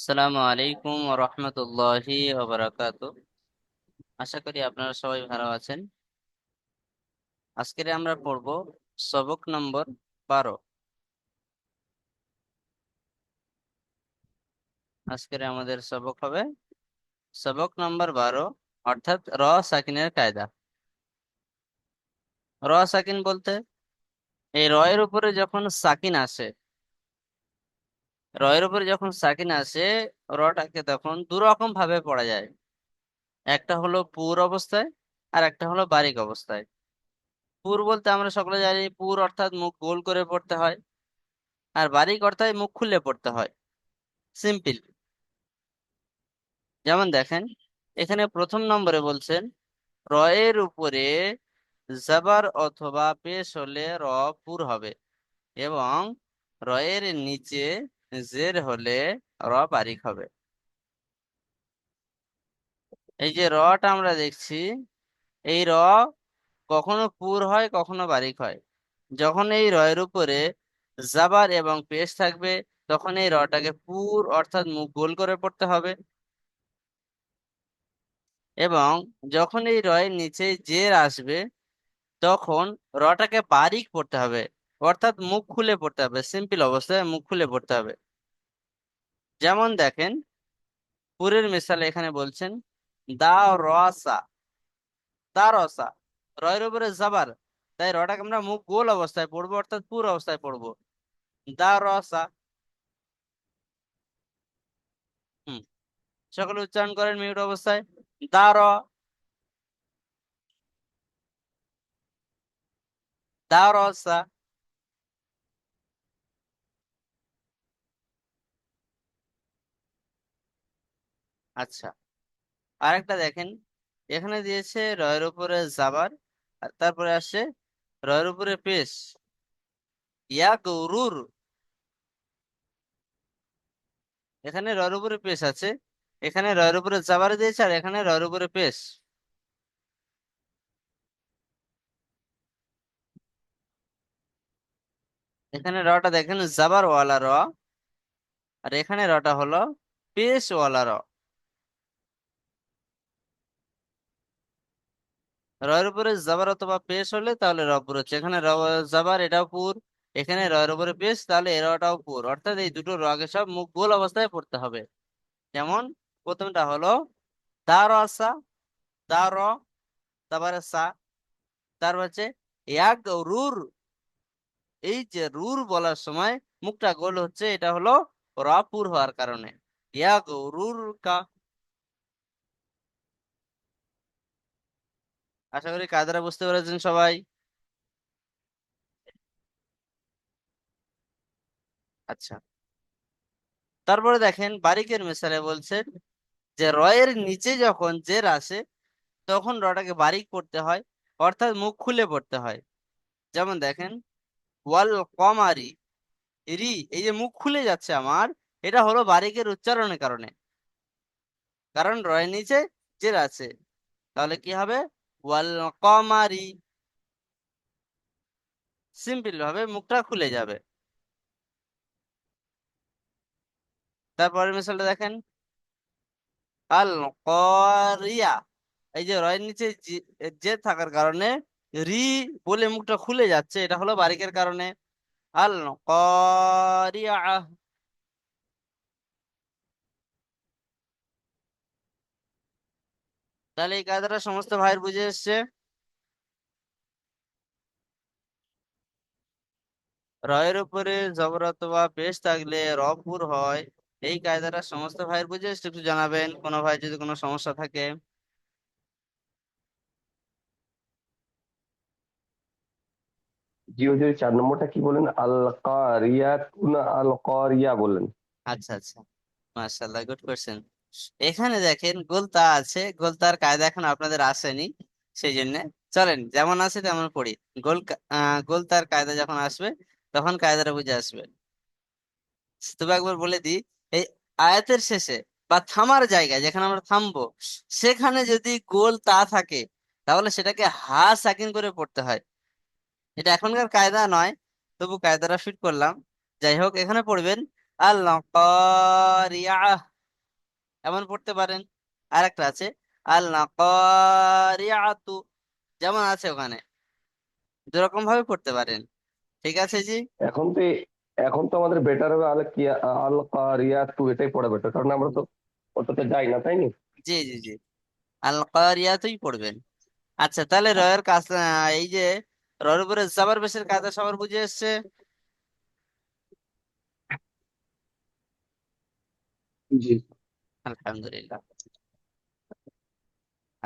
আসসালামু আলাইকুম ওয়া রাহমাতুল্লাহি ওয়া বারাকাতুহু। আশা করি আপনারা সবাই ভালো আছেন। আজকে আমরা পড়ব সবক নম্বর 12। আজকের আমাদের সবক হবে সবক নম্বর 12, অর্থাৎ র সাকিনের কায়দা। র সাকিন বলতে এই র এর উপরে যখন সাকিন আসে, র এর উপরে যখন সাকিন আসে, রটাকে তখন দু রকম ভাবে পড়া যায়। একটা হলো পুর অবস্থায়, আর একটা হলো বারিক অবস্থায়। পুর বলতে আমরা সকলে জানি পুর অর্থাৎ মুখ গোল করে পড়তে হয়, আর বারিক অর্থাৎ মুখ খুলে পড়তে হয়। সিম্পল। যেমন দেখেন, এখানে প্রথম নম্বরে বলছেন র এর উপরে জাবার অথবা পেশ হলে র পুর হবে, এবং র এর নিচে জের হলে র বারিক হবে। এই যে রটা আমরা দেখছি, এই র কখনো পুর হয় কখনো বারিক হয়। যখন এই র এর উপরে জাবার এবং পেশ থাকবে, তখন এই রটাকে পুর অর্থাৎ মুখ গোল করে পড়তে হবে। এবং যখন এই রয়ের নিচে জের আসবে, তখন রটাকে বারিক পড়তে হবে, অর্থাৎ মুখ খুলে পড়তে হবে। সিম্পল অবস্থায় মুখ খুলে পড়তে হবে। যেমন দেখেন, পুরের মিসাল এখানে বলছেন দা রসা, দা রসা। রয়ের উপরে জাবার, তাই রটাকে আমরা মুখ গোল অবস্থায় পড়বো, অর্থাৎ পুর অবস্থায় পড়বো। দা রসা। হুম, সকলে উচ্চারণ করেন মিউট অবস্থায়। দা র, দা রসা। আচ্ছা, আরেকটা দেখেন, এখানে দিয়েছে রয়ের উপরে জাবার, আর তারপরে আসছে রয়ের উপরে পেশ, ইয়া গরুর। এখানে রয়ের উপরে পেশ আছে, এখানে রয়ের উপরে জাবার দিয়েছে, আর এখানে রয়ের উপরে পেশ। এখানে রটা দেখেন জাবার ওয়ালা র, আর এখানে রটা হলো পেশ ওয়ালা র। রয়ের উপরে জাবার অথবা পেশ হলে তাহলে র পুর হচ্ছে। এখানে জাবার, এটাও পুর। এখানে রয়ের উপরে পেশ, তাহলে এ রটাও পুর। অর্থাৎ এই দুটো রকে সব মুখ গোল অবস্থায় পড়তে হবে। যেমন প্রথমটা হলো দা রসা, দা র, তারপরে সা, তারপর হচ্ছে এক রুর। এই যে রুর বলার সময় মুখটা গোল হচ্ছে, এটা হলো রাপুর হওয়ার কারণে। এক রুর কা। আশা করি কায়দাটা বুঝতে পেরেছেন সবাই। আচ্ছা, তারপরে দেখেন বারিকের মিসালে বলছেন যে রয়ের নিচে যখন জের আসে, তখন রটাকে বারিক পড়তে হয়, অর্থাৎ মুখ খুলে পড়তে হয়। যেমন দেখেন, ওয়াল কমারি, রি, এই যে মুখ খুলে যাচ্ছে আমার, এটা হলো বারিকের উচ্চারণের কারণে। কারণ রয়ের নিচে জের আছে, তাহলে কি হবে? ওয়াল কমারি। সিম্পল ভাবে মুখটা খুলে যাবে। তারপরের মিসালটা দেখেন, আল করিয়া। এই যে রয়ের নিচে যে থাকার কারণে রি বলে মুখটা খুলে যাচ্ছে, এটা হলো বারিকের কারণে। আল করিয়া। তাহলে এই কায়দাটা সমস্ত ভাইয়ের বুঝে এসছে। রয়ের উপরে জবর অথবা পেশ থাকলে রপুর হয়। এই কায়দাটা সমস্ত ভাইয়ের বুঝে এসছে? একটু জানাবেন কোনো ভাই যদি কোনো সমস্যা থাকে। জি হুজুর, 4 নম্বরটা কি বলেন? আল কারিয়াত না আল কারিয়া বলেন? আচ্ছা আচ্ছা, মাশাআল্লাহ, গুড কোশ্চেন। এখানে দেখেন গোলতা আছে, গোলতার কায়দা এখন আপনাদের আসেনি, সেই জন্য চলেন যেমন আছে তেমন পড়ি। গোলতার কায়দা যখন আসবে, তখন কায়দাটা বুঝে আসবে। তবে একবার বলে দিই, এই আয়াতের শেষে বা থামার জায়গায় যেখানে আমরা থামবো, সেখানে যদি গোল তা থাকে, তাহলে সেটাকে হা সাকিন করে পড়তে হয়। এটা এখনকার কায়দা নয়, তবু কায়দাটা ফিট করলাম। যাই হোক, এখানে পড়বেন আল কারিয়াহ, এমন পড়তে পারেন। আর একটা আছে আল কারিয়াতু, যেমন আছে ওখানে, দুরকম ভাবে পড়তে পারেন। ঠিক আছে জি। এখন তো এখন তো আমাদের বেটার হবে আল কারিয়া টু, এটাই পড়া বেটার, কারণ আমরা তো ওটাতে যাই না, তাই না? জি জি জি, আল কারিয়াতুই পড়বেন। আচ্ছা তাহলে রয়ের কাজ, এই যে রয়ের উপরে জাবার পেশের কায়দা সবার বুঝে এসছে। জি। আলহামদুলিল্লাহ।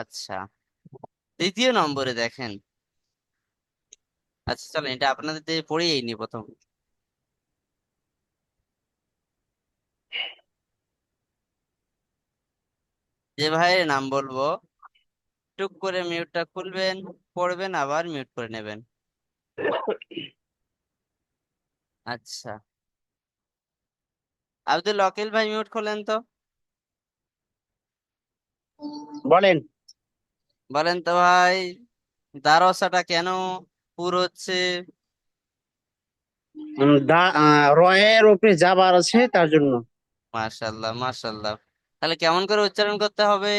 আচ্ছা, তৃতীয় নম্বরে দেখেন। আচ্ছা চলেন এটা আপনাদের দিয়ে পড়িয়েই নি প্রথম। যে ভাইয়ের নাম বলবো, টুক করে মিউটটা খুলবেন, পড়বেন, আবার মিউট করে নেবেন। আচ্ছা, আব্দুল ওয়াকিল ভাই মিউট খোলেন তো। বলেন। বলেন তো ভাই, দারসাটা কেন পুর হচ্ছে? রয়ের উপরে যাবার আছে তার জন্য। মাশাল্লাহ মাশাল্লাহ। তাহলে কেমন করে উচ্চারণ করতে হবে?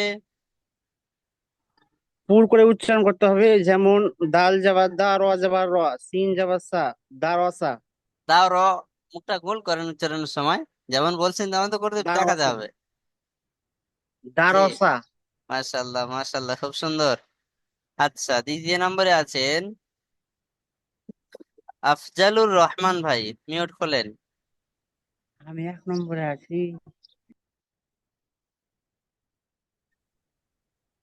পুর করে উচ্চারণ করতে হবে, যেমন দাল যাবার দা, র যাবার র, সিন যাবার সা, দারসা। তাও মুখটা গোল করেন উচ্চারণের সময়, যেমন বলছেন তেমন তো করতে দেখা দারসা, যাবে। জি, দারসা। মাশাল্লাহ মাশাল্লাহ, খুব সুন্দর। আচ্ছা, দ্বিতীয় নম্বরে আছেন আফজালুর রহমান ভাই, মিউট খোলেন। আমি 1 নম্বরে আছি।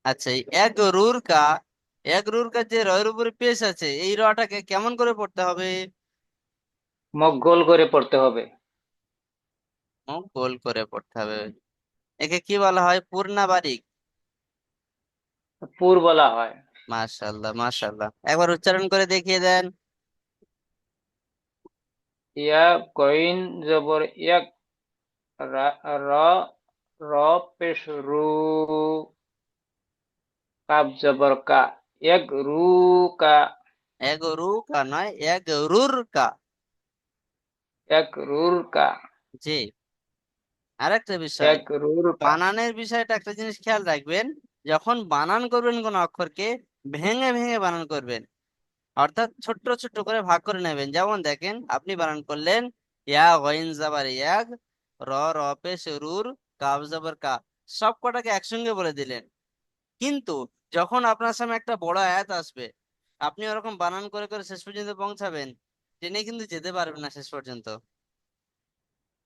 আচ্ছা, এই এক রুর কা যে রয়ের উপরে পেশ আছে, এই রটাকে কেমন করে পড়তে হবে? মুখ গোল করে পড়তে হবে। মুখ গোল করে পড়তে হবে। একে কি বলা হয়, পূর্ণা বারিক? পুর বলা হয়। মাশাল্লাহ মাশাল্লাহ, একবার উচ্চারণ করে দেখিয়ে দেন। ইয়া কইন জবর ইয়াক, রা র র পেশ রু, কাব জবর কা, ইয়াক রু কা, এক রু কা নয়, এক রুর কা। ইয়াক রুর কা, জি, আরেকটা বিষয়, ইয়াক রুর কা। বানানের বিষয়টা একটা জিনিস খেয়াল রাখবেন। যখন বানান করবেন কোন অক্ষরকে, ভেঙে ভেঙে বানান করবেন, অর্থাৎ ছোট্ট ছোট্ট করে ভাগ করে নেবেন। যেমন দেখেন, আপনি বানান করলেন ইয়া গইন জাবার ইয়াগ, র র পেশ রুর, কাব জাবার কা, সব কটাকে একসঙ্গে বলে দিলেন। কিন্তু যখন আপনার সামনে একটা বড় আয়াত আসবে, আপনি ওরকম বানান করে করে শেষ পর্যন্ত পৌঁছাবেন, টেনে কিন্তু যেতে পারবেন না শেষ পর্যন্ত।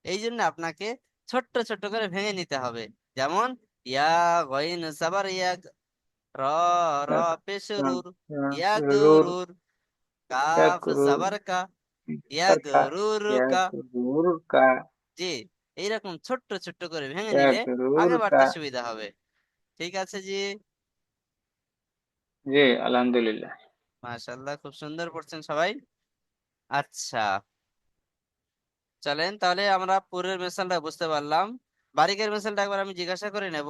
এই জন্য আপনাকে ছোট্ট ছোট্ট করে ভেঙে নিতে হবে। যেমন ইয়া গইন জাবার ইয়াগ, র র ইয়াক পেশ ইয়াক রুর, ইয়াগ রুর, রুর, ইয়াক কাফ রুর জাবার কা, ইয়া पर का, গরুর ইয়াক কা। রুর কা, জি, এইরকম ছোট্ট ছোট্ট করে ভেঙে নিলে ইয়াক রুর আগে কা। বাড়তে সুবিধা হবে। ঠিক আছে জি। জি, আলহামদুলিল্লাহ। মাশাআল্লাহ, খুব সুন্দর পড়ছেন সবাই। আচ্ছা, চলেন তাহলে আমরা পুরের মেশালটা বুঝতে পারলাম। বারিকের মেশালটা একবার আমি জিজ্ঞাসা করে নেব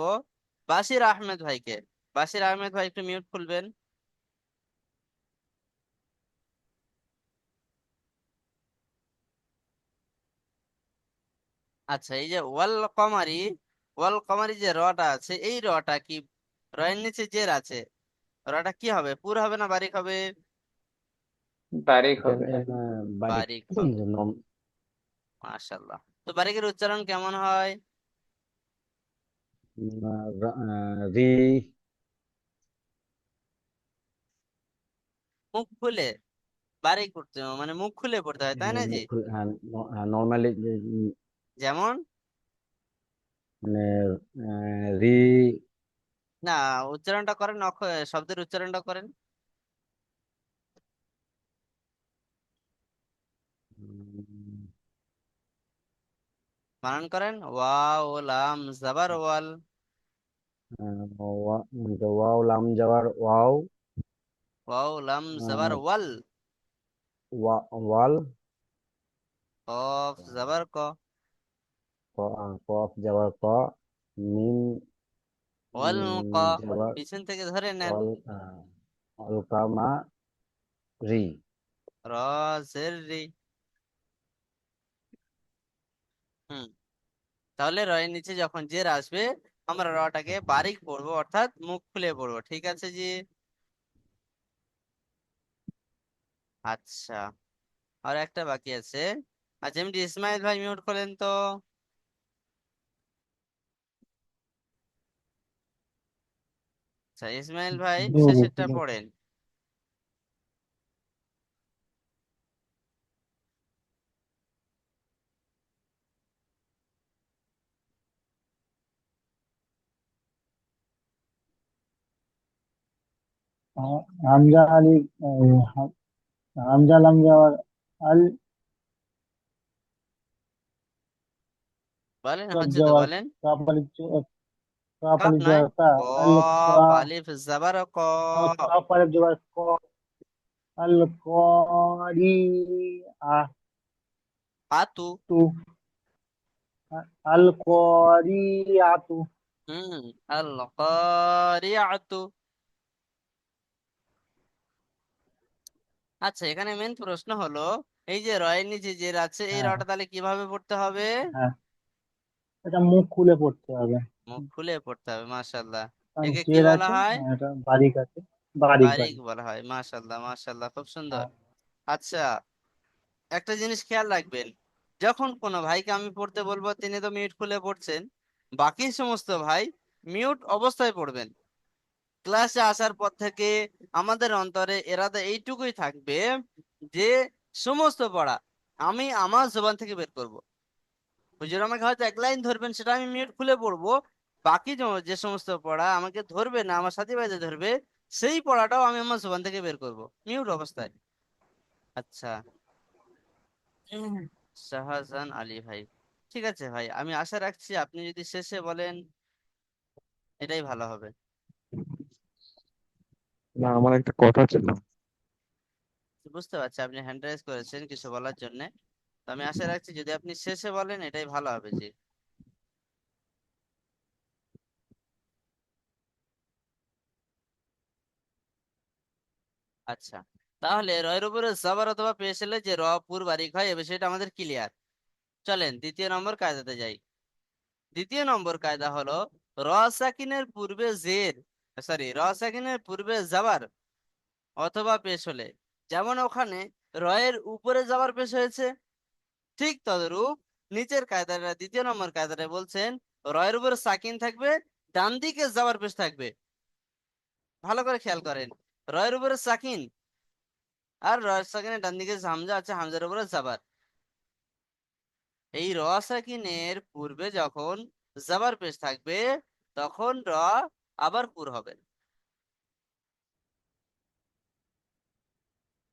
বাশির আহমেদ ভাইকে। বাশির আহমেদ ভাই একটু মিউট খুলবেন। আচ্ছা, এই যে ওয়াল কমারি যে রটা আছে, এই রটা কি, রয়ের নিচে জের আছে, রটা কি হবে, পুর হবে না বারিক হবে? বারিক হবে। এখানে বাড়ি বারিক হবে। নম- মাশাল্লাহ। তো বারিকের উচ্চারণ কেমন হয়? রি। মুখ খুলে বারিক পড়তে, মানে মুখ খুলে পড়তে হয়, তাই না জি? নর্মালি যেমন, মানে রি। না, উচ্চারণটা করেন, শব্দের উচ্চারণটা করেন। বানান করেন, ওয়াও লাম জাবার ওয়াল। ওয়াও লাম যাওয়ার ওয়াও, ওয়াও লাম জাবার আহ, ওয়াল। ওয়াল, কফ জাবার ক। কফ যাওয়ার ক, মিম ওয়াল ক, যাওয়ার পিছন থেকে ধরে নেন। ওয়াল, অলকামা রি। র জের রি। তাহলে রয়ের নিচে যখন জের আসবে আমরা রটাকে বারিক পড়বো, অর্থাৎ মুখ খুলে পড়বো। ঠিক আছে জি। আচ্ছা, আর একটা বাকি আছে। আচ্ছা, এমনি ইসমাইল ভাই মিউট করলেন তো। আচ্ছা, ইসমাইল ভাই জি জি শেষেরটা ঠিক আছে। পড়েন। হামজা আলী, হামজা লামজা আল, বলেন, কফ হচ্ছে তো জবর বলেন। কাফ আলিফ কাফ কাপ আলিফ নয়, জবর কা, আল কা, কফ আলিফ জাবার ক। কাফ আলিফ জবর ক, আল করি আ আতু। তু, আল করি আতু। হুম, আল কারিআতু। আচ্ছা, এখানে মেন প্রশ্ন হলো, এই যে রয়ের নিচে যে আছে এই হ্যাঁ রটা তাহলে কিভাবে পড়তে হবে? হ্যাঁ, এটা মুখ খুলে পড়তে হবে। মুখ খুলে পড়তে হবে, মাশাআল্লাহ। কারণ একে কি জের বলা আছে, হয়? এটা বারিক আছে, বারিক বারিক বারিক। বলা হয়, মাশাআল্লাহ মাশাআল্লাহ, খুব সুন্দর। হ্যাঁ আচ্ছা, একটা জিনিস খেয়াল রাখবেন, যখন কোনো ভাইকে আমি পড়তে বলবো তিনি তো মিউট খুলে পড়ছেন, বাকি সমস্ত ভাই মিউট অবস্থায় পড়বেন। ক্লাসে আসার পর থেকে আমাদের অন্তরে এরাদা এইটুকুই থাকবে যে সমস্ত পড়া আমি আমার জবান থেকে বের করব। হুজুর আমাকে হয়তো এক লাইন ধরবেন, সেটা আমি মিউট খুলে পড়বো। বাকি যে সমস্ত পড়া আমাকে ধরবে না, আমার সাথী ভাইদের ধরবে, সেই পড়াটাও আমি আমার জবান থেকে বের করব মিউট অবস্থায়। আচ্ছা। হুম। শাহজাহান আলী ভাই, ঠিক আছে ভাই, আমি আশা রাখছি আপনি যদি শেষে বলেন এটাই ভালো হবে। না, আমার একটা কথা ছিল। বুঝতে পারছি আপনি হ্যান্ড রাইজ করেছেন কিছু বলার জন্য, তো আমি আশা রাখছি যদি আপনি শেষে বলেন এটাই ভালো হবে জি। আচ্ছা, তাহলে রয়ের উপরে জবর অথবা পেশ এলে যে র পুর বারিক হয় এ বিষয়টা আমাদের ক্লিয়ার। চলেন দ্বিতীয় নম্বর কায়দাতে যাই। দ্বিতীয় নম্বর কায়দা হলো, র সাকিনের পূর্বে জের, সরি, র সাকিনের পূর্বে জাবার অথবা পেশ হলে, যেমন ওখানে রয়ের উপরে জাবার পেশ হয়েছে, ঠিক তদরূপ নিচের কায়দাটা, দ্বিতীয় নম্বর কায়দাটা বলছেন রয়ের উপরে সাকিন থাকবে, ডান দিকে জাবার পেশ থাকবে। ভালো করে খেয়াল করেন, রয়ের উপরে সাকিন, আর রয়ের সাকিনের ডান দিকে হামজা আছে, হামজার উপরে জাবার। এই র সাকিনের পূর্বে যখন জাবার পেশ থাকবে তখন র আবার পুর হবে।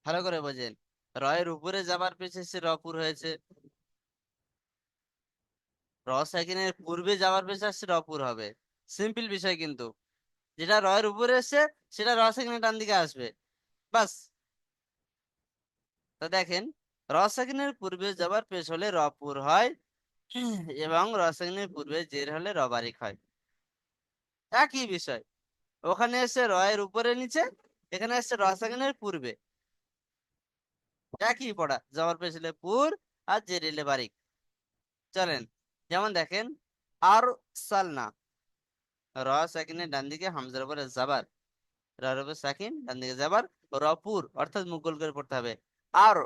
ভালো করে বোঝেন, রয়ের উপরে জাবার পেশ এসে র পুর হয়েছে, র সাকিনের পূর্বে যাওয়ার পেশ আসছে র পুর হবে। সিম্পল বিষয় কিন্তু, যেটা রয়ের উপরে এসছে সেটা র সাকিনের ডান দিকে আসবে, বাস। তো দেখেন, র সাকিনের পূর্বে যাবার পেশ হলে র পুর হয়, এবং র সাকিনের পূর্বে জের হলে র বারিক হয়। একই বিষয়, ওখানে এসে রয়ের উপরে নিচে, এখানে এসছে র সাকিনের পূর্বে, একই পড়া, যাবার পেশ হলে পুর আর জের হলে বারিক। চলেন, যেমন দেখেন, আর সালনা, র সাকিনের ডান দিকে হামজার উপরে জাবার, রার উপর সাকিন ডান দিকে যাবার, রপুর অর্থাৎ মুখ গোল করে পড়তে হবে। আর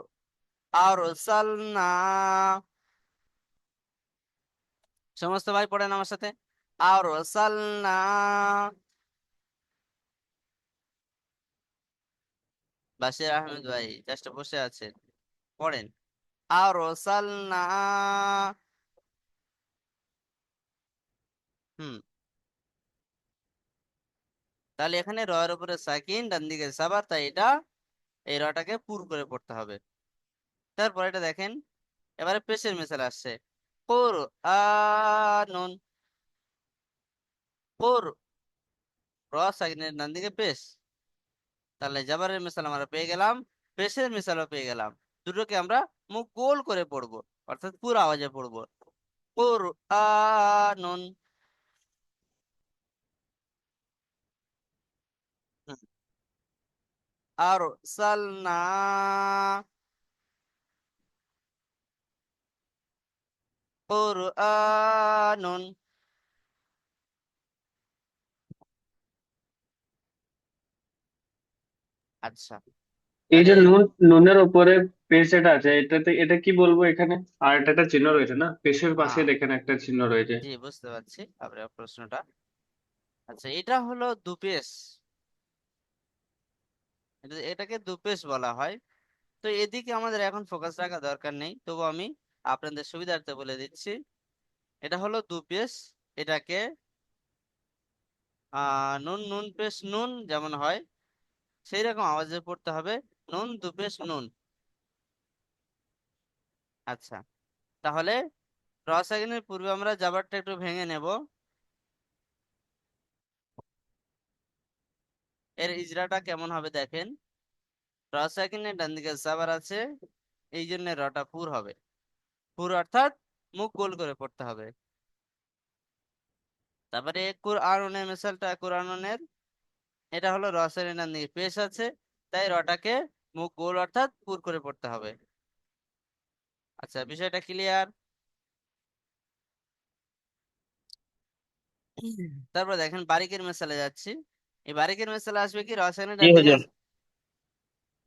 আর সালনা, সমস্ত ভাই পড়েন আমার সাথে, আর সালনা। বাশির আহমেদ ভাই জাস্ট বসে আছেন, পড়েন, আর সালনা। হুম, তাহলে এখানে রয়ের উপরে সাকিন ডান দিকে সাবার, তাই এটা এই রটাকে পুর করে পড়তে হবে। তারপর এটা দেখেন, এবারে পেশের মিসাল আসছে, কোর আনুন, কোর, র সাকিনের ডান দিকে পেশ, তাহলে জাবারের মিসাল আমরা পেয়ে গেলাম, পেশের মিসালও পেয়ে গেলাম। দুটোকে আমরা মুখ গোল করে পড়বো, অর্থাৎ পুরো আওয়াজে পড়বো, কুরআনুন। হুম, আরসালনা, কুরআনুন। আচ্ছা, এই তাহলে যে নুনের উপরে পেশ যেটা আছে এটাতে এটা কি বলবো এখানে? আর এটা একটা চিহ্ন রয়েছে না, পেশের পাশে হ্যাঁ, দেখেন একটা চিহ্ন রয়েছে। জি বুঝতে পারছি আপনার প্রশ্নটা। আচ্ছা, এটা হলো দুপেশ, এটাকে দুপেশ বলা হয়। তো এদিকে আমাদের এখন ফোকাস রাখা দরকার নেই, তবু আমি আপনাদের সুবিধার্থে বলে দিচ্ছি। এটা হলো দুপেশ, এটাকে নুন নুন পেশ নুন যেমন হয় সেই রকম আওয়াজে পড়তে হবে, নুন দুপেশ নুন। আচ্ছা, তাহলে রসায়নের পূর্বে আমরা জাবারটা একটু ভেঙে নেব। এর ইজরাটা কেমন হবে দেখেন। রসায়নের ডান দিকে জাবার আছে, এই জন্য রটা পুর হবে। পুর অর্থাৎ মুখ গোল করে পড়তে হবে। তারপরে কুরআনের মিসালটা, কুরআনের এটা হলো রসায়নের ডান দিকে পেশ আছে, তাই রটাকে মুখ গোল অর্থাৎ পুর করে পড়তে হবে। আচ্ছা, বিষয়টা ক্লিয়ার? তারপর দেখেন বারিকের মেসালে যাচ্ছি। এই বারিকের মেসালে আসবে কি রসায়নের জি ডান দিকে, হুজুর।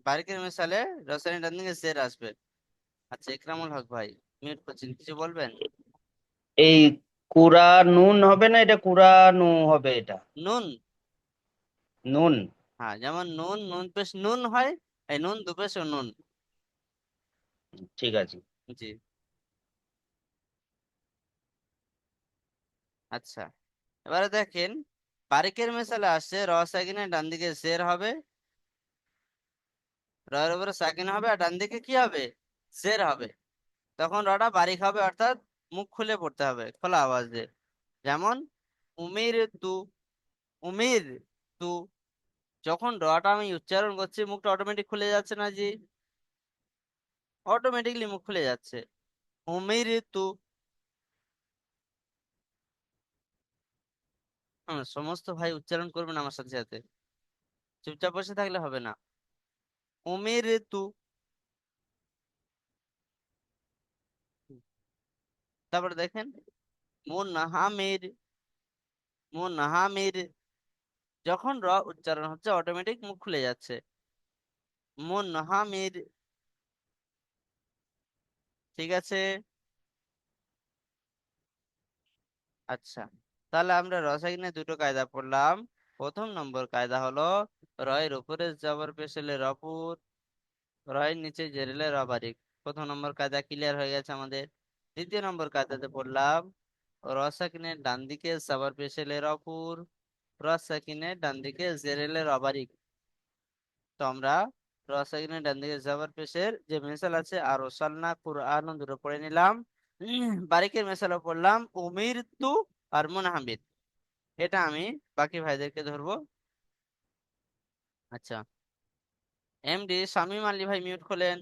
বারিকের মেসালে রসায়নের ডান দিকে জের আসবে। আচ্ছা, ইকরামুল হক ভাই মিউট করছেন, কিছু বলবেন? এই কুরা নুন হবে না, এটা কুরানু হবে এটা। নুন, নুন। হ্যাঁ, যেমন নুন নুন পেশ নুন হয়, এই নুন দুপেশ ও নুন। ঠিক আছে। জি। আচ্ছা, এবারে দেখেন বারিকের মেসালে আসছে র সাকিনের ডান দিকে জের হবে, রয়ের উপরে সাকিন হবে, আর ডান দিকে কি হবে, জের হবে। তখন রটা বারিক হবে, অর্থাৎ মুখ খুলে পড়তে হবে খোলা আওয়াজ দিয়ে। যেমন উমির তু, উমির তু। যখন রটা আমি উচ্চারণ করছি মুখটা অটোমেটিক খুলে যাচ্ছে না জি, অটোমেটিকলি মুখ খুলে যাচ্ছে। উমির তু। সমস্ত ভাই উচ্চারণ করবেন আমার সাথে সাথে, চুপচাপ বসে থাকলে হবে না। উমির তু। তারপরে দেখেন মুনহামির, মুনহামির। যখন র উচ্চারণ হচ্ছে অটোমেটিক মুখ খুলে যাচ্ছে। মুনহামির। ঠিক আছে। আচ্ছা, তাহলে আমরা রসায়নের দুটো কায়দা পড়লাম। প্রথম নম্বর কায়দা হলো রয়ের উপরে জবর পেশ এলে রপুর, রয়ের নিচে জেরেলে রবারিক। প্রথম নম্বর কায়দা ক্লিয়ার হয়ে গেছে আমাদের। দ্বিতীয় নম্বর কায়দাতে পড়লাম রসাকিনের ডান দিকে জবর পেশ এলে রপুর, রসাকিনের ডান দিকে জেরেলে রবারিক। তো আমরা রসাকিনের ডান দিকে জবর পেশের যে মেসাল আছে আর ওসালনা কুরআন দুটো পড়ে নিলাম। বারিকের মেসালও পড়লাম উমির তু আর মুনহামিদ। এটা আমি বাকি ভাইদেরকে ধরবো। আচ্ছা, এমডি শামীম আলী ভাই মিউট খোলেন।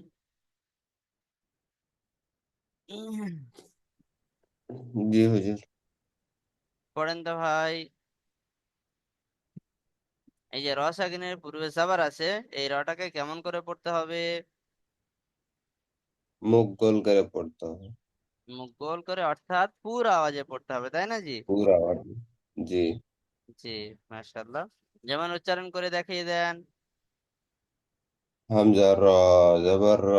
উম, জি হুজুর। পড়েন তো ভাই। এই যে র সাকিনের পূর্বে সাবার আছে, এই রটাকে কেমন করে পড়তে হবে? মুখ গোল করে পড়তে হবে। মুখ গোল করে অর্থাৎ পুরো আওয়াজে পড়তে হবে, তাই না জি? পুরা আওয়াজ। জি। জি, মাশাআল্লাহ। যেমন উচ্চারণ করে দেখিয়ে দেন। হামজা র জবর র।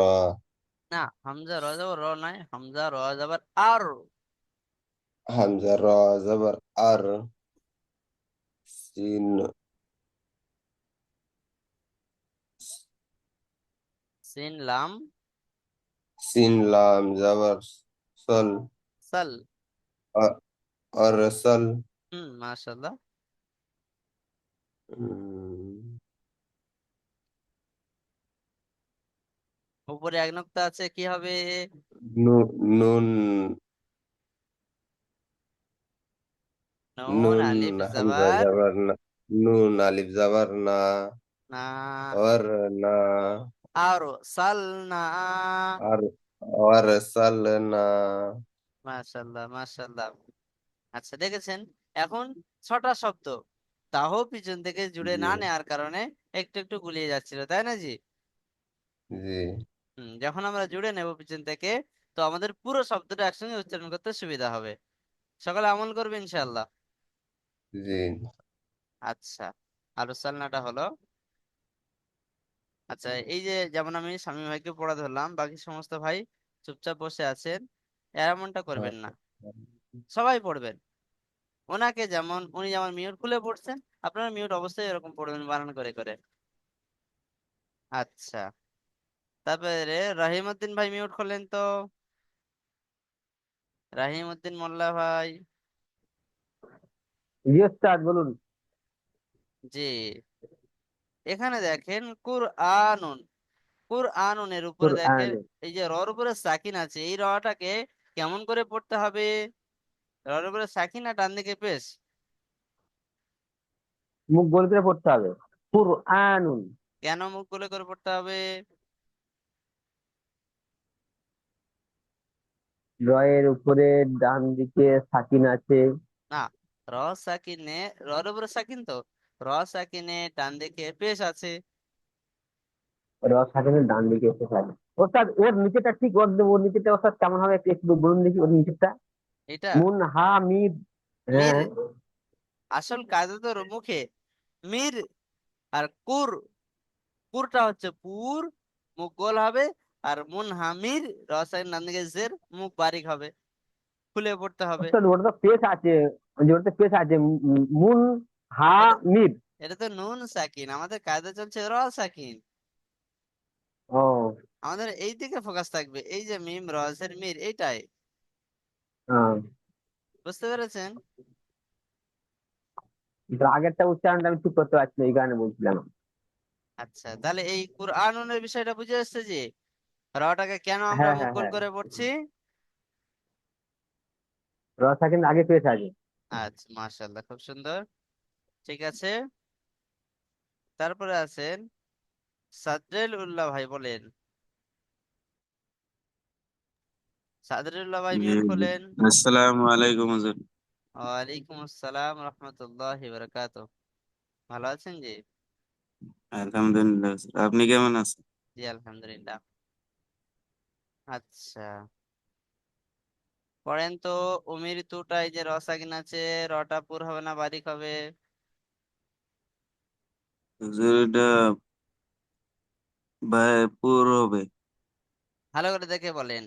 না, হামজা র জবর র নয়, হামজা র জবর আর। হামজা র জবর আর। সিন সিন লাম সিন লাম জবর সল। সাল। অ- और सल। মাশাআল্লাহ। উম, উপরে এক নক্তা আছে, কি হবে? নুন নুন নুন আলিফ হামজা জবর জবর না। নুন আলিফ জবর না। না, और ना। আর সাল না। और और सल ना। মাশাআল্লাহ মাশাআল্লাহ। আচ্ছা, দেখেছেন এখন ছটা শব্দ, তাও পিছন থেকে জুড়ে जी না নেওয়ার কারণে একটু একটু গুলিয়ে যাচ্ছিল, তাই না জি? जी। যখন আমরা জুড়ে নেব পিছন থেকে তো আমাদের পুরো শব্দটা একসঙ্গে উচ্চারণ করতে সুবিধা হবে। সকালে আমল করবে ইনশাআল্লাহ। জি। আচ্ছা, আলোচনাটা হলো, আচ্ছা এই যে যেমন আমি শামীম ভাইকে পড়া ধরলাম, বাকি সমস্ত ভাই চুপচাপ বসে আছেন, এমনটা করবেন না, সবাই পড়বেন। উনি যেমন মিউট খুলে পড়ছেন, আপনারা মিউট অবস্থায় এরকম পড়বেন বানান করে করে। আচ্ছা, তারপরে রহিমউদ্দিন ভাই মিউট করলেন তো, রাহিমউদ্দিন মোল্লা ভাই। জি ওস্তাদ বলুন। জি, এখানে দেখেন কুরআনুন, কুরআনুনের উপরে কুরআন। দেখেন এই যে রর উপরে সাকিন আছে, এই রটাকে কেমন করে পড়তে হবে? রর উপরে সাকিন আর ডান দিকে পেশ। মুখ গোল করে পড়তে হবে। কুরআনুন। কেন মুখ গুলো করে পড়তে হবে? রয়ের উপরে ডান দিকে সাকিন আছে। না, র সাকিনে, রর উপরে সাকিন তো, র সাকিনে ডান দিকে পেশ আছে। র সাকিনের ডান দিকে এসে থাকে। ওস্তাদ ওর নিচেটা ঠিক, ওর নিচেটা ওস্তাদ কেমন হবে একটু একটু বলুন দেখি ওর নিচেরটা। এটা মুন হা মিদ। মির, হ্যাঁ। আসল কায়দা তো মুখে মির, আর কুরটা হচ্ছে পুর, মুখ গোল হবে। আর মুন হামির, রসায়ন নাম দিকে জের, মুখ বারিক হবে, খুলে পড়তে হবে। ওস্তাদ ওটা তো পেশ আছে, ওই যে ওটাতে পেশ আছে মুন হা এটা মিদ। এটা তো নুন সাকিন, আমাদের কায়দা চলছে র সাকিন। ও। আমাদের এই দিকে ফোকাস থাকবে, এই যে মিম রসের মির এইটাই। হ্যাঁ। বুঝতে পেরেছেন? কিন্তু আগেরটা উচ্চারণটা আমি ঠিক করতে পারছি না, এই কারণে বলছিলাম। আচ্ছা, তাহলে এই কুরআনের বিষয়টা বুঝে আসছে যে রটাকে কেন আমরা হ্যাঁ মুখ হ্যাঁ গোল হ্যাঁ। করে পড়ছি। র সাকিন আগে পেশ আছে। আচ্ছা, মাশাআল্লাহ, খুব সুন্দর। ঠিক আছে, তারপরে আছেন সাদরেল উল্লাহ ভাই, বলেন। সাদরুল্লাহ ভাই জি মিউট জি। খোলেন। আসসালামু আলাইকুম হুজুর। ওয়ালাইকুম আসসালাম রহমতুল্লাহি বারাকাতুহু। ভালো আছেন জি? আলহামদুলিল্লাহ হুজুর। আপনি কেমন আছেন? জি আলহামদুলিল্লাহ। আচ্ছা, পড়েন তো। উমির তুটা, এই যে রসাকিন আছে, রটা পুর হবে না বারিক হবে? হুজুর এটা পুর হবে। ভালো করে দেখে বলেন।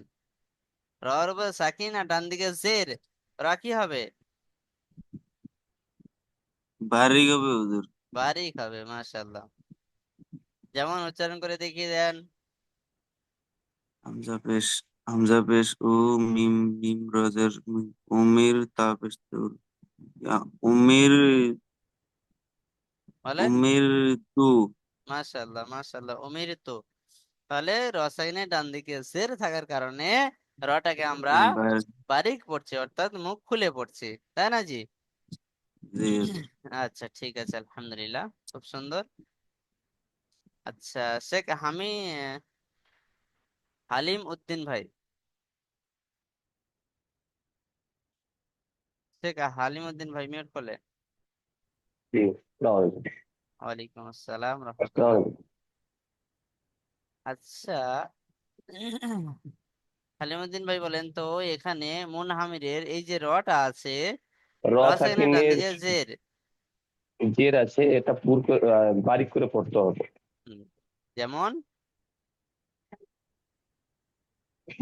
রর উপর সাকিন আর ডান দিকে জের, রা কি হবে? বারিক হবে হুজুর। বারিক হবে, মাশাআল্লাহ। যেমন উচ্চারণ করে দেখিয়ে দেন। হামজা পেশ, হামজা পেশ উ, মিম মিম রজের মিম, উমির তা পেশ তুর, উমির, বলেন। উমির তু। মাশাআল্লাহ মাশাআল্লাহ, উমির তো। তাহলে রসায়নের ডান দিকে জের থাকার কারণে রটাকে আমরা বারিক পড়ছি, অর্থাৎ মুখ খুলে পড়ছি, তাই না জি? জি হুজুর। আচ্ছা ঠিক আছে, আলহামদুলিল্লাহ, খুব সুন্দর। আচ্ছা, শেখ হালিম উদ্দিন ভাই, শেখ হালিম উদ্দিন ভাই মিউট করলে। জি। আসসালামু আলাইকুম। ওয়ালাইকুম আসসালাম আসসালামু রহমতুল্লাহ। আলাইকুম। আচ্ছা, হালিম উদ্দিন ভাই বলেন তো, এখানে মুনহামিরের এই যে রটা আছে, র র সেখানে ডান সাকিনের দিকে জের। জের আছে, এটা বারিক করে পড়তে হবে। হুম, যেমন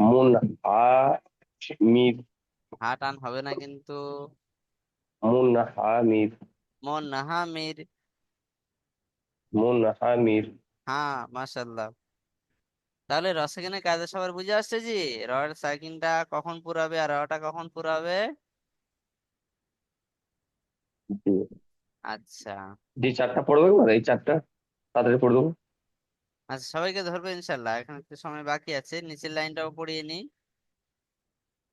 মুন হা মিদ। হা টান হবে না কিন্তু। মুন হা মিদ। মন নাহামির। মুন হা মিদ। হ্যাঁ, মাশাল্লাহ। তাহলে রসায়নের কাজে সবার বুঝে আসছে জি, রড সাইকিনটা কখন পুরাবে আর রটা কখন পুরাবে। জি। আচ্ছা। যে চারটা পড়বে না, এই চারটা তাড়াতাড়ি পড়ে দেবো। আচ্ছা, সবাইকে ধরবে ইনশাল্লাহ, এখন একটু সময় বাকি আছে, নিচের লাইনটাও পড়িয়ে নিই।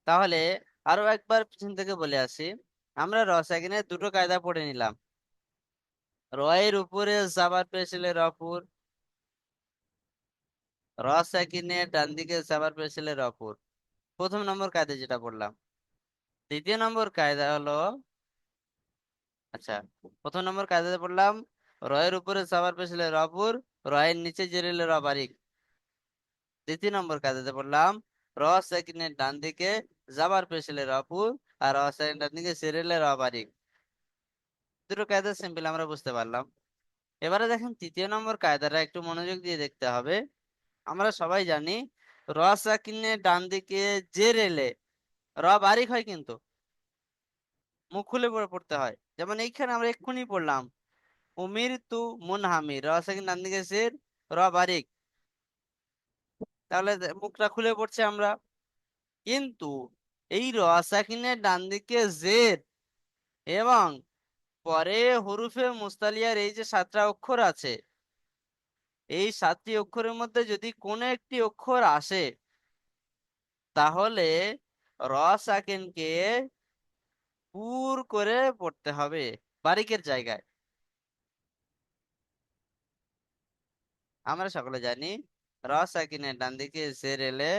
তাহলে আরো একবার পিছন থেকে বলে আসি। আমরা রসায়নের দুটো কায়দা পড়ে নিলাম। রয়ের উপরে জাবার পেয়েছিলে রপুর, রসায়নের ডান দিকে জাবার পেয়েছিলে রপুর, প্রথম নম্বর কায়দা যেটা পড়লাম। দ্বিতীয় নম্বর কায়দা হলো, আচ্ছা, প্রথম নম্বর কায়দাতে পড়লাম রয়ের উপরে সাবার পেছলে রপুর, রয়ের নিচে জেরিলে রবারিক। দ্বিতীয় নম্বর কায়দাতে পড়লাম র সাকিনের ডান দিকে জাবার পেশ হলে র পুর, আর র সাকিনের ডান দিকে জের হলে র বারিক। দুটো কায়দা সিম্পল আমরা বুঝতে পারলাম। এবারে দেখেন তৃতীয় নম্বর কায়দাটা একটু মনোযোগ দিয়ে দেখতে হবে। আমরা সবাই জানি র সাকিনের ডান দিকে জের এলে র বারিক হয়, কিন্তু মুখ খুলে পড়তে হয়। যেমন এইখানে আমরা এক্ষুনি পড়লাম উমির তু মুনহামির, র সাকিন ডান দিকে জের, র বারিক, তাহলে মুখটা খুলে পড়ছে আমরা। কিন্তু এই র সাকিনের ডান দিকে জের এবং পরে হরুফে মুস্তালিয়ার এই যে 7টা অক্ষর আছে, এই 7টি অক্ষরের মধ্যে যদি কোনো একটি অক্ষর আসে, তাহলে র সাকিনকে পুর করে পড়তে হবে বারিকের জায়গায়। আমরা সকলে জানি র সাকিনের ডান দিকে জের এলে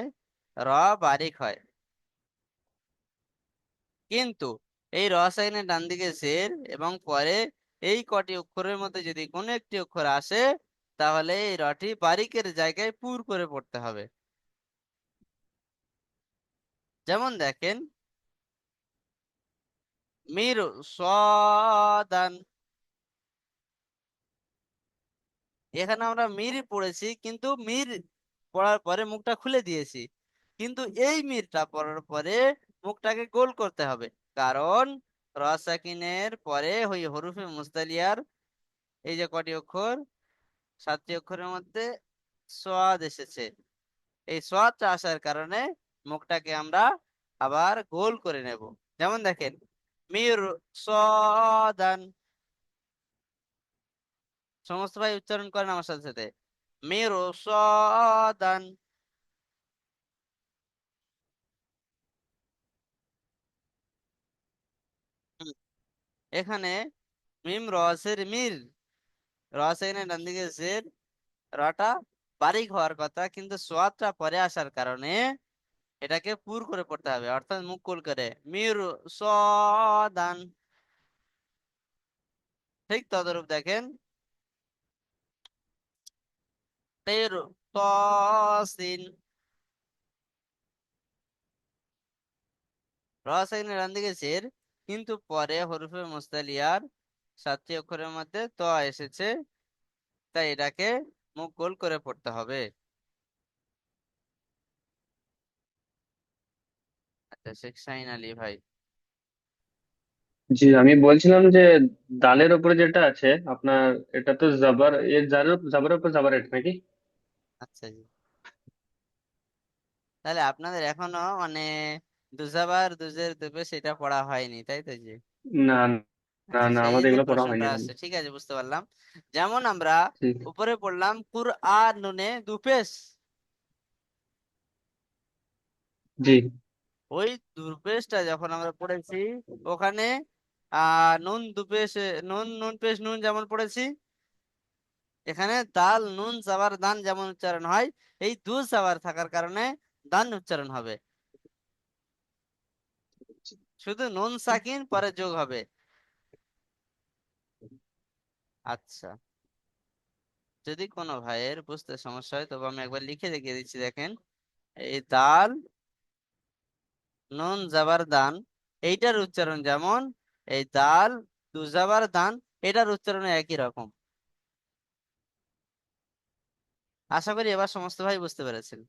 র বারিক হয়, কিন্তু এই র সাকিনের ডান দিকে জের এবং পরে এই কটি অক্ষরের মধ্যে যদি কোনো একটি অক্ষর আসে, তাহলে এই রটি বারিকের জায়গায় পুর করে পড়তে হবে। যেমন দেখেন মির সদান, এখানে আমরা মির পড়েছি, কিন্তু মির পড়ার পরে মুখটা খুলে দিয়েছি, কিন্তু এই মিরটা পড়ার পরে মুখটাকে গোল করতে হবে। কারণ র সাকিনের পরে ওই হরুফে মুস্তালিয়ার এই যে কটি অক্ষর, 7টি অক্ষরের মধ্যে সোয়াদ এসেছে, এই সোয়াদটা আসার কারণে মুখটাকে আমরা আবার গোল করে নেব। যেমন দেখেন মির সদান, সমস্ত ভাই উচ্চারণ করেন আমার সাথে সাথে, মির সদান। হুম, এখানে মিম রসের মির, রসের ডান দিকে জের, রটা বারিক হওয়ার কথা, কিন্তু সোয়াদটা পরে আসার কারণে এটাকে পুর করে পড়তে হবে, অর্থাৎ মুখ গোল করে মির সদান। ঠিক তদরূপ দেখেন তীর তসিন, রসায়নের ডান দিকে জের, কিন্তু পরে হরফে মুস্তালিয়ার 7টি অক্ষরের মধ্যে ত এসেছে, তাই এটাকে মুখ গোল করে পড়তে হবে। আচ্ছা, শেখ শাহিন আলী ভাই। জি, আমি বলছিলাম যে দালের উপরে যেটা আছে আপনার, এটা তো জাবার, এর জাবারের উপর জাবারেট নাকি? আচ্ছা জি, তাহলে আপনাদের এখনো মানে দুজাবার দুজের দুপে সেটা পড়া হয়নি, তাই তো জি? না, না, আচ্ছা, না, সেই আমাদের জন্য এগুলো পড়া হয়নি প্রশ্নটা এখন। আসছে, ঠিক আছে, বুঝতে পারলাম। যেমন আমরা ঠিক। উপরে পড়লাম কুরআন নুনে দুপেশ, জি, ওই দুপেশটা যখন আমরা পড়েছি, ওখানে নুন দুপেশ, নুন নুন পেশ নুন যেমন পড়েছি, এখানে দাল নুন জাবার দান যেমন উচ্চারণ হয়, এই দু জাবার থাকার কারণে দান উচ্চারণ হবে, শুধু নুন সাকিন পরে যোগ হবে। আচ্ছা, যদি কোনো ভাইয়ের বুঝতে সমস্যা হয় তবে আমি একবার লিখে দেখিয়ে দিচ্ছি। দেখেন এই দাল নুন জাবার দান, এইটার উচ্চারণ যেমন এই দাল দু জাবার দান, এটার উচ্চারণ একই রকম। আশা করি এবার সমস্ত ভাই বুঝতে পেরেছেন।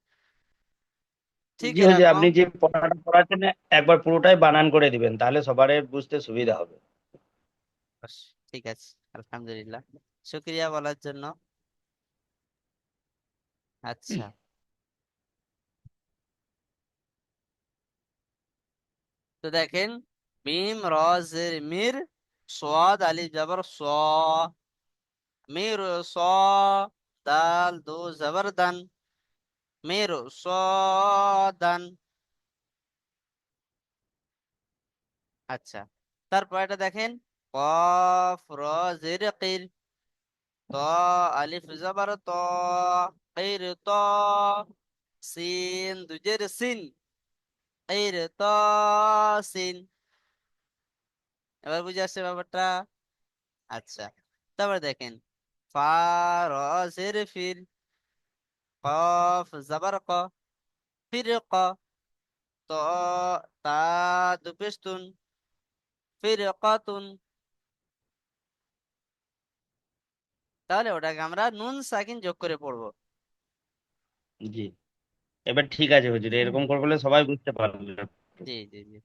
ঠিক জি, ওই যে এরকম আপনি যে পড়াটা পড়াচ্ছেন একবার পুরোটাই বানান করে দিবেন, তাহলে সবারই বুঝতে সুবিধা হবে। ঠিক আছে, আলহামদুলিল্লাহ, শুক্রিয়া বলার জন্য। আচ্ছা, তো দেখেন মিম র জের মির, সোয়াদ আলিফ জবর স, মির স, দাল দো জবর দান, মির স দান। আচ্ছা, তারপর এটা দেখেন কফ র জের কির, ত আলিফ জবর ত, কির ত, সিন দুজের সিন, কির ত সিন। এবার বুঝে আসছে ব্যাপারটা? আচ্ছা, তারপর দেখেন ফা র জের ফির, কফ জবর ক, ফিরক, ত তা দুপেস্তুন, ফিরকাতুন। তাহলে ওটাকে আমরা নুন সাকিন যোগ করে পড়বো। জি, এবার ঠিক আছে হুজুর, এরকম করে বলে সবাই বুঝতে পারবে। জি জি জি।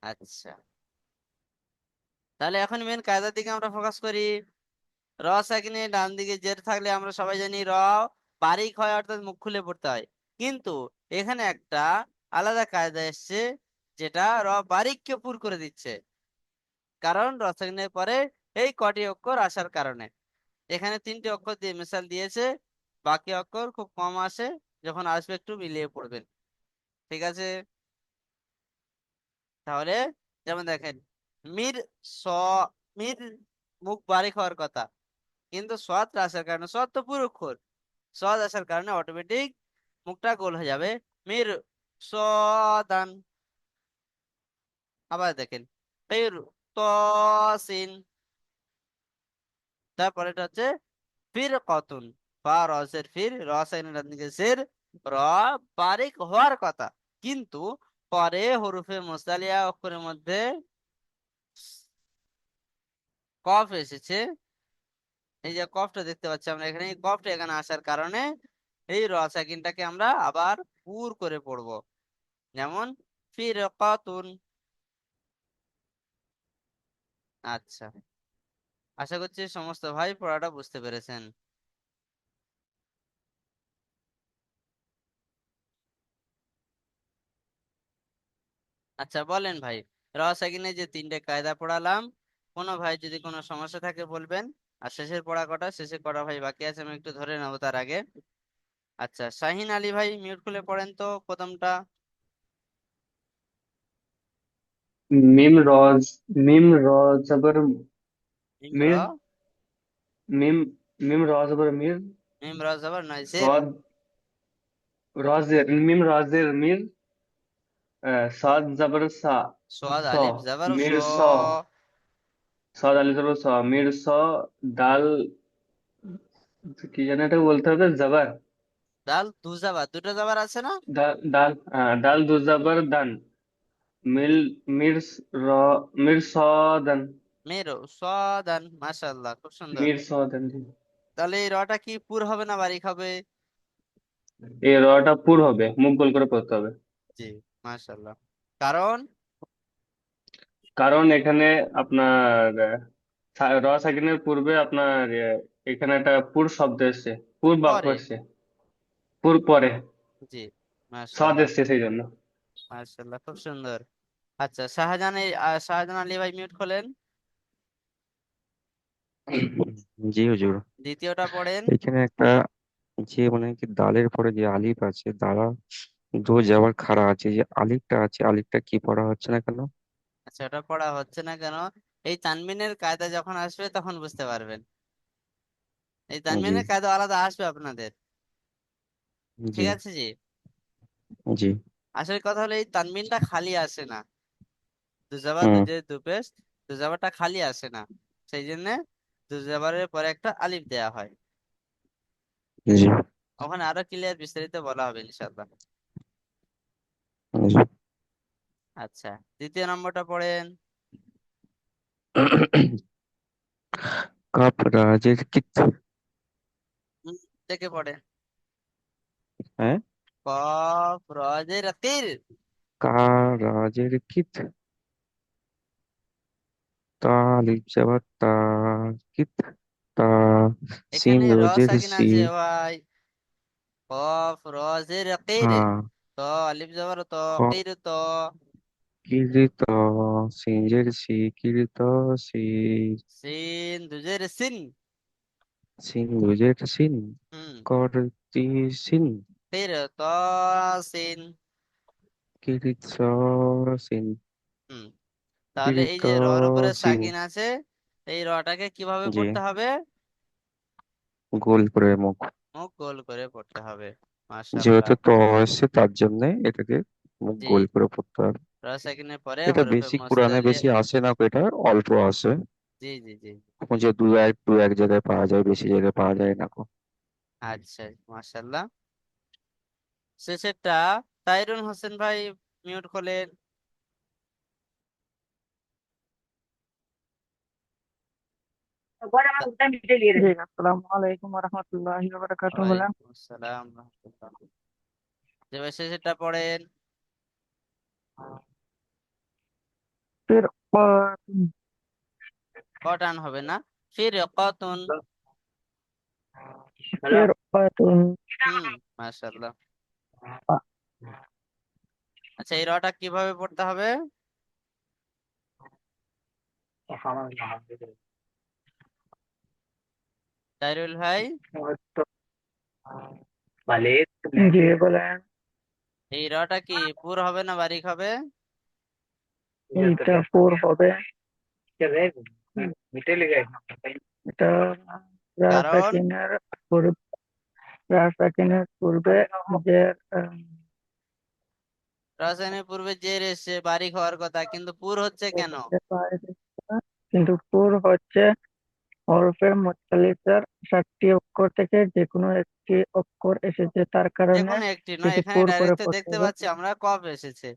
আচ্ছা, তাহলে এখন মেন কায়দার দিকে আমরা ফোকাস করি। র সাকিনে ডান দিকে জের থাকলে আমরা সবাই জানি র বারিক হয়, অর্থাৎ মুখ খুলে পড়তে হয়। কিন্তু এখানে একটা আলাদা কায়দা এসছে, যেটা র বারিককে পুর করে দিচ্ছে। কারণ র সাকিনের পরে এই কটি অক্ষর আসার কারণে। এখানে 3টি অক্ষর দিয়ে মিসাল দিয়েছে, বাকি অক্ষর খুব কম আসে, যখন আসবে একটু মিলিয়ে পড়বেন। ঠিক আছে, তাহলে যেমন দেখেন, মির স, মির মুখ বারিক হওয়ার কথা, কিন্তু সৎ আসার কারণে, সৎ তো পুরো অক্ষর, সৎ আসার কারণে অটোমেটিক মুখটা গোল হয়ে যাবে। মির সদান। আবার দেখেন, ফির তসিন। তারপরে এটা হচ্ছে ফির কতুন, ফা রসের ফির, রসাইনের দিকে সির, র বারিক হওয়ার কথা, কিন্তু পরে হরুফে মুসালিয়া অক্ষরের মধ্যে কফ এসেছে। এই যে কফটা দেখতে পাচ্ছি আমরা এখানে, এই কফটা এখানে আসার কারণে এই র সাকিনটাকে আমরা আবার পুর করে পড়বো। যেমন ফির কতুন। আচ্ছা, আশা করছি সমস্ত ভাই পড়াটা বুঝতে পেরেছেন। আচ্ছা বলেন ভাই, র সাকিনে যে 3টে কায়দা পড়ালাম, কোনো ভাই যদি কোনো সমস্যা থাকে বলবেন। আর শেষের পড়া কটা, শেষের কটা ভাই বাকি আছে, আমি একটু ধরে নেবো তার আগে। আচ্ছা, শাহিন আলী ভাই মিউট খুলে পড়েন তো প্রথমটা। মিম রজ, মিম রজ জবর ইমরা, মির, মিম, মিম রজ জবর মির, ইমরা জবর নয় জের। সদ রজের, মিম রজের মির, সাদ জবর সা, সোয়াদ স, আলিফ জবর স। মির স, সাদ আলি জবর স, মির স, দাল, কি জানি এটা বলতে হবে, জবর, দাল দু জাবার, দুটো জাবার আছে না? দাল, দাল দু জবর দান, মিল, মির র, মির স দান, মেরো সদান, মাশাআল্লাহ, খুব সুন্দর। মির স দান। তাহলে এই রটা কি পুর হবে না বারিক হবে? এই রটা পুর হবে, মুখ গোল করে পড়তে হবে। জি, মাশাআল্লাহ। কারণ কারণ এখানে আপনার র সাকিনের পূর্বে আপনার এখানে একটা পুর শব্দ এসছে, পুর বাক্য পরে, এসছে, পুর পরে জি, সদ মাশাআল্লাহ, এসছে সেই জন্য। মাশাআল্লাহ, খুব সুন্দর। আচ্ছা, শাহজাহান আলী ভাই মিউট খোলেন, জি হুজুর। দ্বিতীয়টা পড়েন। এখানে একটা যে মানে কি দালের পরে যে আলিফ আছে, দ্বারা দো যাওয়ার খাড়া আছে, যে আলিফটা আছে, আলিফটা কি পড়া হচ্ছে না কেন? আচ্ছা, ওটা পড়া হচ্ছে না কেন? এই তানবিনের কায়দা যখন আসবে তখন বুঝতে পারবেন। এই জি তানবিনের কায়দা আলাদা আসবে আপনাদের। জি ঠিক আছে জি। জি। আসলে কথা হলো, এই তানবিনটা খালি আসে না, দুজাবা হুম। দুজে দুপেশ, দুজাবারটা খালি আসে না। সেই জন্য দুজাবারের পরে একটা আলিফ দেয়া হয়। জি ওখানে আরো ক্লিয়ার বিস্তারিত বলা হবে ইনশাআল্লাহ। জি। আচ্ছা, দ্বিতীয় নম্বরটা পড়েন। কাপ রাজের কিত। হুম, থেকে পড়েন। হ্যাঁ, কফ রজের তির। কা রাজের কিত, তা আলিফ যাবার তা, কিত, তা, সিন এখানে র রোজের সাকিন সি। আছে ভাই, কফ রজের কির, হ্যাঁ, তো আলিফ জবর তো, খ কির তো, কিরিত, সিনজের সি, কিরিত সি, সিন দুজের সিন। সিন রোজের সিন, হুম, করতি সিন, কির তো সিন। কিরিত সিন, হুম, তাহলে এই কিরিত যে রর উপরে সিন। সাকিন আছে, এই রটাকে কিভাবে জি, পড়তে হবে? গোল করে মুখ। মুখ গোল করে পড়তে হবে। যেহেতু মাশাআল্লাহ। ত এসছে তার জন্য এটাকে মুখ জি, গোল করে পড়তে হবে। র সাকিনের পরে এটা হরফে বেশি কোরআনে মুসাদ্দালিয়া। বেশি আসে না, এটা অল্প আসে। জি জি জি। যে দু এক জায়গায় পাওয়া যায়, বেশি জায়গায় পাওয়া যায় না কো। আচ্ছা, মাশাআল্লাহ। শেষেরটা তাইরুল হোসেন ভাই, মিউট খোলেন। জি আসসালামু আলাইকুম ওয়া রাহমাতুল্লাহি ওয়া বারাকাতুহু বলেন। ওয়ালাইকুম আসসালাম রাহমাতুল্লাহ। যে ভাই শেষেরটা পড়েন। ফির কটান হবে না, ফির কতন। ফিরকাতুন। মাশাআল্লাহ। আচ্ছা, এই রটা কিভাবে পড়তে হবে? তাইরুল ভাই, জি বলেন। এই রটা কি পুর হবে না বারিক হবে? এটা পুর হবে। এটা রা কারণ সাকিনের পূর্বে, রা সাকিনের পূর্বে যে আহ, রসায়নের পূর্বে জের এসে বারিক হওয়ার কথা, কিন্তু পুর হচ্ছে কেন? কিন্তু পুর হচ্ছে হরফে মুত্তালিকার 7টি অক্ষর থেকে যে কোনো একটি অক্ষর এসেছে, তার যে কারণে কোনো একটি নয়, সেটি এখানে পুর করে ডাইরেক্ট পড়তে দেখতে হবে। পাচ্ছি আমরা কফ এসেছে,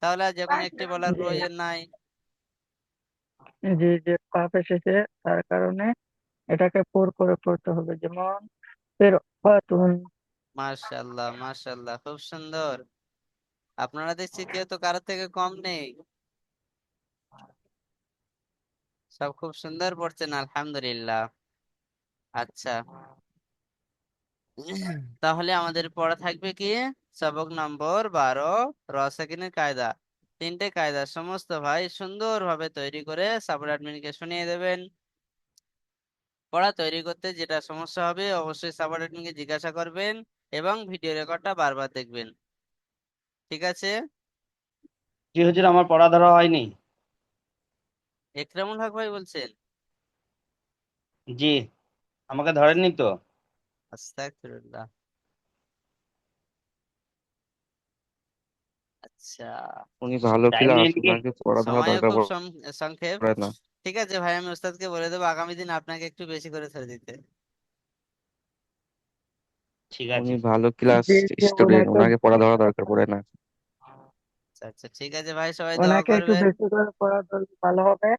তাহলে আর যে কোনো একটি বলার জি প্রয়োজন নাই। জি, যে কাপ এসেছে তার কারণে এটাকে পুর করে পড়তে হবে, যেমন ফিরকাতুন। মাশাআল্লাহ মাশাআল্লাহ, খুব সুন্দর। আপনারা দেখছি কেউ তো কারোর থেকে কম নেই, সব খুব সুন্দর পড়ছেন, আলহামদুলিল্লাহ। আচ্ছা, তাহলে আমাদের পড়া থাকবে কি, সবক নম্বর 12, রসাকিনের কায়দা। 3টে কায়দা সমস্ত ভাই সুন্দরভাবে তৈরি করে সাপোর্ট অ্যাডমিনকে শুনিয়ে দেবেন। পড়া তৈরি করতে যেটা সমস্যা হবে অবশ্যই সাপোর্ট অ্যাডমিনকে জিজ্ঞাসা করবেন, এবং ভিডিও রেকর্ডটা বারবার দেখবেন। ঠিক আছে? জি হুজুর, আমার পড়া ধরা হয়নি। একরামুল হক ভাই বলছেন? জি, আমাকে ধরেননি তো। আস্তাগফিরুল্লাহ। আচ্ছা, উনি ভালো টাইম নিয়ে ক্লাস, নাকি? ওনাকে পড়া ধরা সময়ও দরকার খুব সংক্ষেপ। পড়ে না। ঠিক আছে ভাই, আমি ওস্তাদকে বলে দেবো আগামী দিন আপনাকে একটু বেশি করে ছেড়ে দিতে। ঠিক উনি আছে। ভালো ক্লাস যে যে স্টুডেন্ট, ওনাকে ওনাকে পড়া ধরা দরকার পড়ে না। আচ্ছা আচ্ছা, ঠিক আছে ভাই, সবাই দোয়া ওনাকে একটু করবেন। বেশি করে পড়া ভালো হবে।